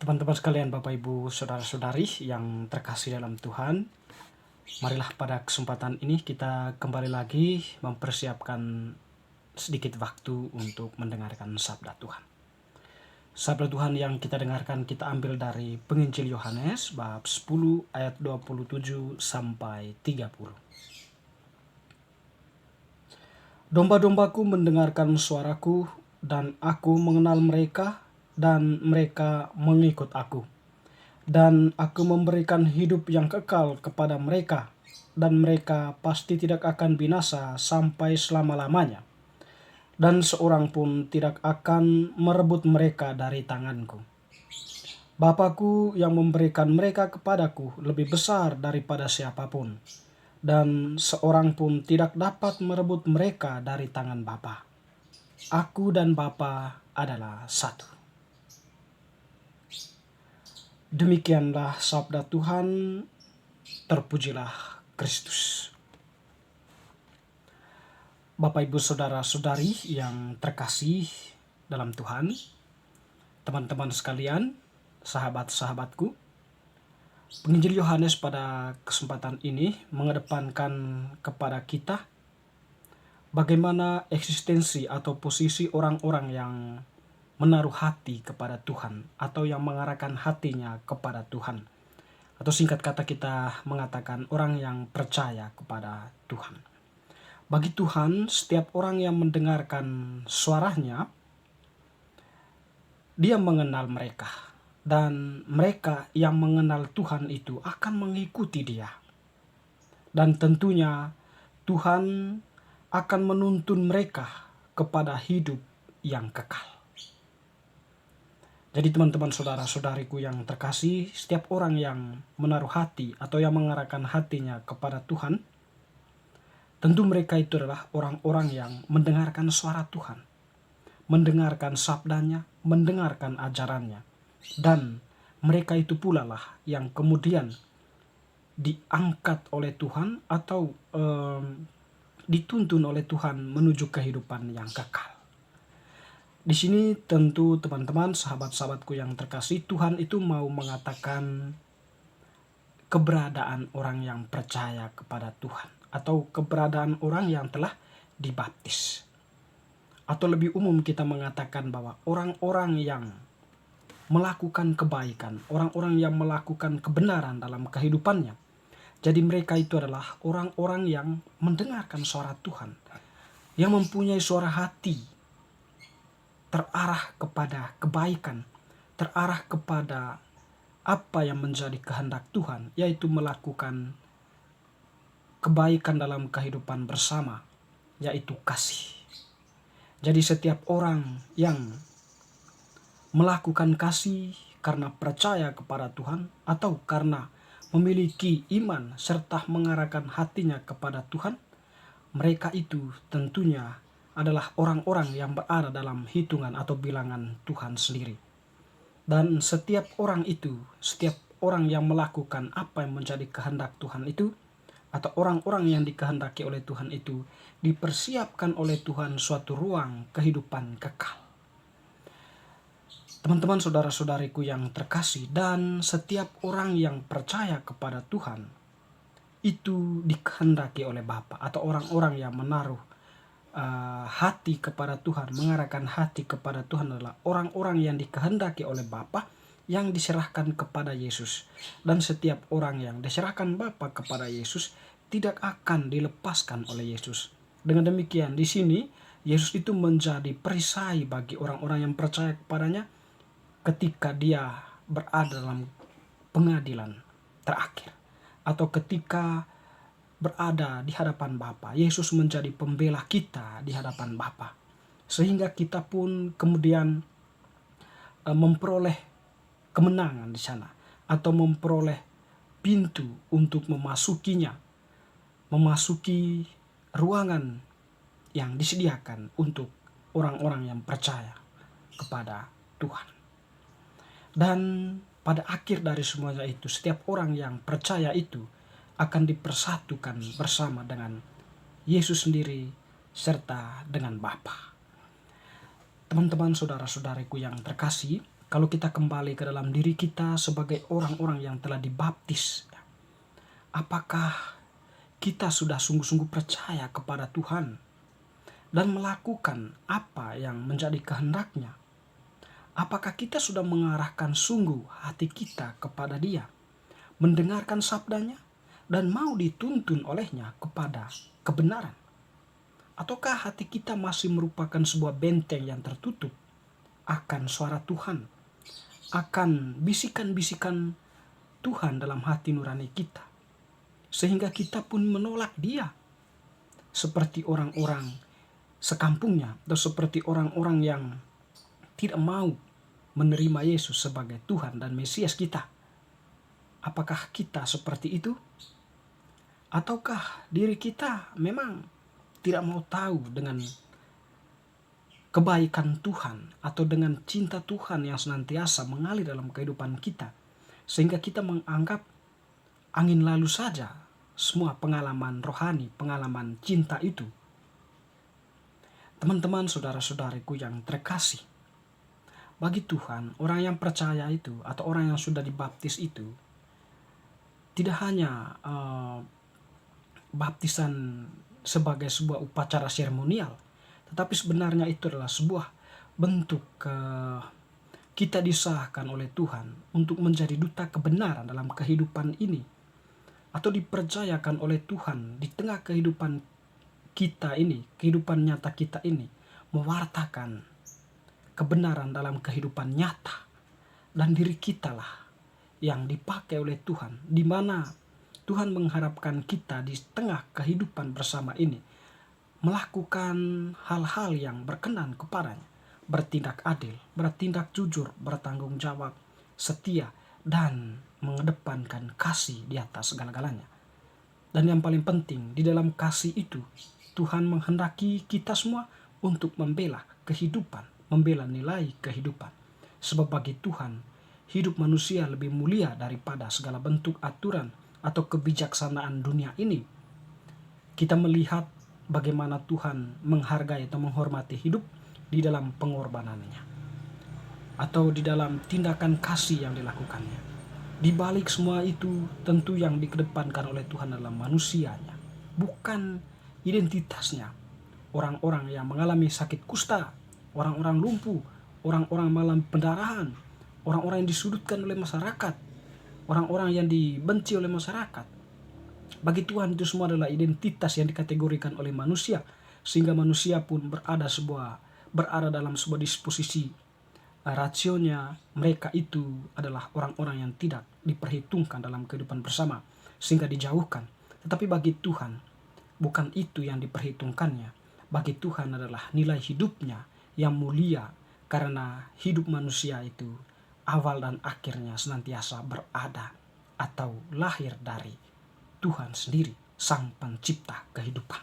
Teman-teman sekalian, Bapak Ibu, Saudara-saudari yang terkasih dalam Tuhan, marilah pada kesempatan ini kita kembali lagi mempersiapkan sedikit waktu untuk mendengarkan sabda Tuhan. Sabda Tuhan yang kita dengarkan kita ambil dari Penginjil Yohanes bab 10 ayat 27 sampai 30. Domba-dombaku mendengarkan suaraku, dan aku mengenal mereka, dan mereka mengikut aku. Dan aku memberikan hidup yang kekal kepada mereka, dan mereka pasti tidak akan binasa sampai selama-lamanya. Dan seorang pun tidak akan merebut mereka dari tanganku. Bapakku yang memberikan mereka kepadaku lebih besar daripada siapapun, dan seorang pun tidak dapat merebut mereka dari tangan Bapa. Aku dan Bapa adalah satu. Demikianlah sabda Tuhan, terpujilah Kristus. Bapak Ibu Saudara-saudari yang terkasih dalam Tuhan, teman-teman sekalian, sahabat-sahabatku, Penginjil Yohanes pada kesempatan ini mengedepankan kepada kita bagaimana eksistensi atau posisi orang-orang yang menaruh hati kepada Tuhan atau yang mengarahkan hatinya kepada Tuhan. Atau singkat kata kita mengatakan orang yang percaya kepada Tuhan. Bagi Tuhan, setiap orang yang mendengarkan suaranya, dia mengenal mereka. Dan mereka yang mengenal Tuhan itu akan mengikuti dia. Dan tentunya Tuhan akan menuntun mereka kepada hidup yang kekal. Jadi teman-teman saudara-saudariku yang terkasih, setiap orang yang menaruh hati atau yang mengarahkan hatinya kepada Tuhan, tentu mereka itu adalah orang-orang yang mendengarkan suara Tuhan, mendengarkan sabdanya, mendengarkan ajarannya. Dan mereka itu pula lah yang kemudian diangkat oleh Tuhan atau dituntun oleh Tuhan menuju kehidupan yang kekal. Di sini tentu teman-teman, sahabat-sahabatku yang terkasih, Tuhan itu mau mengatakan keberadaan orang yang percaya kepada Tuhan atau keberadaan orang yang telah dibaptis. Atau lebih umum kita mengatakan bahwa orang-orang yang melakukan kebaikan, orang-orang yang melakukan kebenaran dalam kehidupannya. Jadi mereka itu adalah orang-orang yang mendengarkan suara Tuhan, yang mempunyai suara hati terarah kepada kebaikan, terarah kepada apa yang menjadi kehendak Tuhan, yaitu melakukan kebaikan dalam kehidupan bersama, yaitu kasih. Jadi setiap orang yang melakukan kasih karena percaya kepada Tuhan atau karena memiliki iman serta mengarahkan hatinya kepada Tuhan, mereka itu tentunya adalah orang-orang yang berada dalam hitungan atau bilangan Tuhan sendiri. Dan setiap orang itu, setiap orang yang melakukan apa yang menjadi kehendak Tuhan itu, atau orang-orang yang dikehendaki oleh Tuhan itu, dipersiapkan oleh Tuhan suatu ruang kehidupan kekal. Teman-teman saudara-saudariku yang terkasih, dan setiap orang yang percaya kepada Tuhan itu dikehendaki oleh Bapa, atau orang-orang yang menaruh hati kepada Tuhan, mengarahkan hati kepada Tuhan adalah orang-orang yang dikehendaki oleh Bapa, yang diserahkan kepada Yesus. Dan setiap orang yang diserahkan Bapa kepada Yesus tidak akan dilepaskan oleh Yesus. Dengan demikian di sini Yesus itu menjadi perisai bagi orang-orang yang percaya kepadanya ketika dia berada dalam pengadilan terakhir, atau ketika berada di hadapan Bapa. Yesus menjadi pembela kita di hadapan Bapa, sehingga kita pun kemudian memperoleh kemenangan di sana, atau memperoleh pintu untuk memasukinya, memasuki ruangan yang disediakan untuk orang-orang yang percaya kepada Tuhan. Dan pada akhir dari semuanya itu, setiap orang yang percaya itu akan dipersatukan bersama dengan Yesus sendiri serta dengan Bapa. Teman-teman saudara-saudariku yang terkasih, Kalau kita kembali ke dalam diri kita sebagai orang-orang yang telah dibaptis, apakah kita sudah sungguh-sungguh percaya kepada Tuhan dan melakukan apa yang menjadi kehendak-Nya? Apakah kita sudah mengarahkan sungguh hati kita kepada Dia, mendengarkan sabdanya, dan mau dituntun olehnya kepada kebenaran? Ataukah hati kita masih merupakan sebuah benteng yang tertutup akan suara Tuhan, akan bisikan-bisikan Tuhan dalam hati nurani kita, sehingga kita pun menolak Dia, seperti orang-orang sekampungnya atau seperti orang-orang yang tidak mau menerima Yesus sebagai Tuhan dan Mesias kita? Apakah kita seperti itu? Ataukah diri kita memang tidak mau tahu dengan kebaikan Tuhan atau dengan cinta Tuhan yang senantiasa mengalir dalam kehidupan kita, sehingga kita menganggap angin lalu saja semua pengalaman rohani, pengalaman cinta itu? Teman-teman, saudara-saudariku yang terkasih, bagi Tuhan, orang yang percaya itu atau orang yang sudah dibaptis itu tidak hanya baptisan sebagai sebuah upacara seremonial, tetapi sebenarnya itu adalah sebuah bentuk kita disahkan oleh Tuhan untuk menjadi duta kebenaran dalam kehidupan ini, atau dipercayakan oleh Tuhan di tengah kehidupan kita ini, kehidupan nyata kita ini, mewartakan kebenaran dalam kehidupan nyata. Dan diri kitalah yang dipakai oleh Tuhan, di mana Tuhan mengharapkan kita di tengah kehidupan bersama ini melakukan hal-hal yang berkenan kepadanya, bertindak adil, bertindak jujur, bertanggung jawab, setia, dan mengedepankan kasih di atas segala-galanya. Dan yang paling penting, di dalam kasih itu Tuhan menghendaki kita semua untuk membela kehidupan, membela nilai kehidupan. Sebab bagi Tuhan, hidup manusia lebih mulia daripada segala bentuk aturan atau kebijaksanaan dunia ini. Kita melihat bagaimana Tuhan menghargai atau menghormati hidup di dalam pengorbanannya, atau di dalam tindakan kasih yang dilakukannya. Di balik semua itu, tentu yang dikedepankan oleh Tuhan adalah manusianya, bukan identitasnya. Orang-orang yang mengalami sakit kusta, orang-orang lumpuh, orang-orang mengalami pendarahan, orang-orang yang disudutkan oleh masyarakat, orang-orang yang dibenci oleh masyarakat. Bagi Tuhan itu semua adalah identitas yang dikategorikan oleh manusia, sehingga manusia pun berada dalam sebuah disposisi rasionya. Mereka itu adalah orang-orang yang tidak diperhitungkan dalam kehidupan bersama, sehingga dijauhkan. Tetapi bagi Tuhan, bukan itu yang diperhitungkannya. Bagi Tuhan adalah nilai hidupnya yang mulia, karena hidup manusia itu awal dan akhirnya senantiasa berada atau lahir dari Tuhan sendiri, Sang Pencipta kehidupan.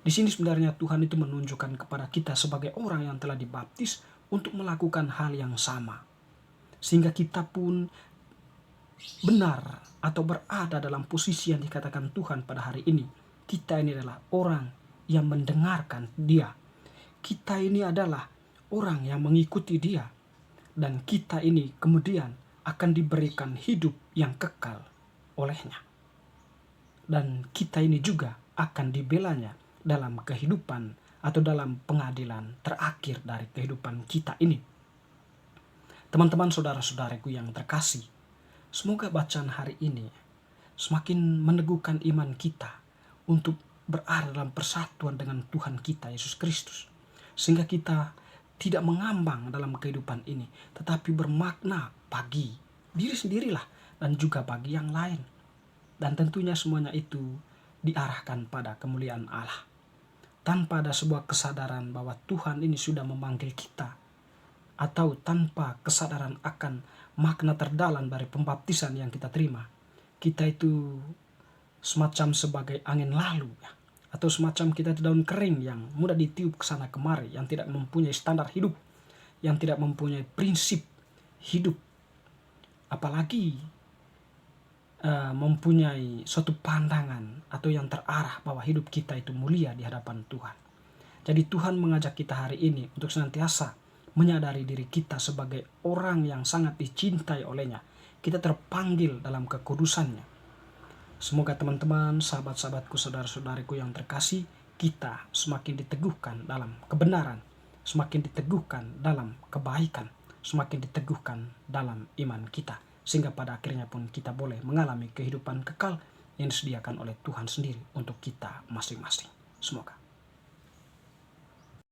Di sini sebenarnya Tuhan itu menunjukkan kepada kita sebagai orang yang telah dibaptis untuk melakukan hal yang sama, sehingga kita pun benar atau berada dalam posisi yang dikatakan Tuhan pada hari ini. Kita ini adalah orang yang mendengarkan Dia. Kita ini adalah orang yang mengikuti Dia. Dan kita ini kemudian akan diberikan hidup yang kekal olehnya. Dan kita ini juga akan dibelanya dalam kehidupan atau dalam pengadilan terakhir dari kehidupan kita ini. Teman-teman, saudara-saudaraku yang terkasih, semoga bacaan hari ini semakin meneguhkan iman kita untuk berada dalam persatuan dengan Tuhan kita Yesus Kristus, sehingga kita tidak mengambang dalam kehidupan ini, tetapi bermakna bagi diri sendirilah dan juga bagi yang lain. Dan tentunya semuanya itu diarahkan pada kemuliaan Allah, tanpa ada sebuah kesadaran bahwa Tuhan ini sudah memanggil kita, atau tanpa kesadaran akan makna terdalam dari pembaptisan yang kita terima. Kita itu semacam sebagai angin lalu, atau semacam kita itu daun kering yang mudah ditiup ke sana kemari, yang tidak mempunyai standar hidup, yang tidak mempunyai prinsip hidup, apalagi mempunyai suatu pandangan atau yang terarah bahwa hidup kita itu mulia di hadapan Tuhan. Jadi Tuhan mengajak kita hari ini untuk senantiasa menyadari diri kita sebagai orang yang sangat dicintai olehnya. Kita terpanggil dalam kekudusannya. Semoga teman-teman, sahabat-sahabatku, saudara-saudariku yang terkasih, kita semakin diteguhkan dalam kebenaran, semakin diteguhkan dalam kebaikan, semakin diteguhkan dalam iman kita. Sehingga pada akhirnya pun kita boleh mengalami kehidupan kekal yang disediakan oleh Tuhan sendiri untuk kita masing-masing. Semoga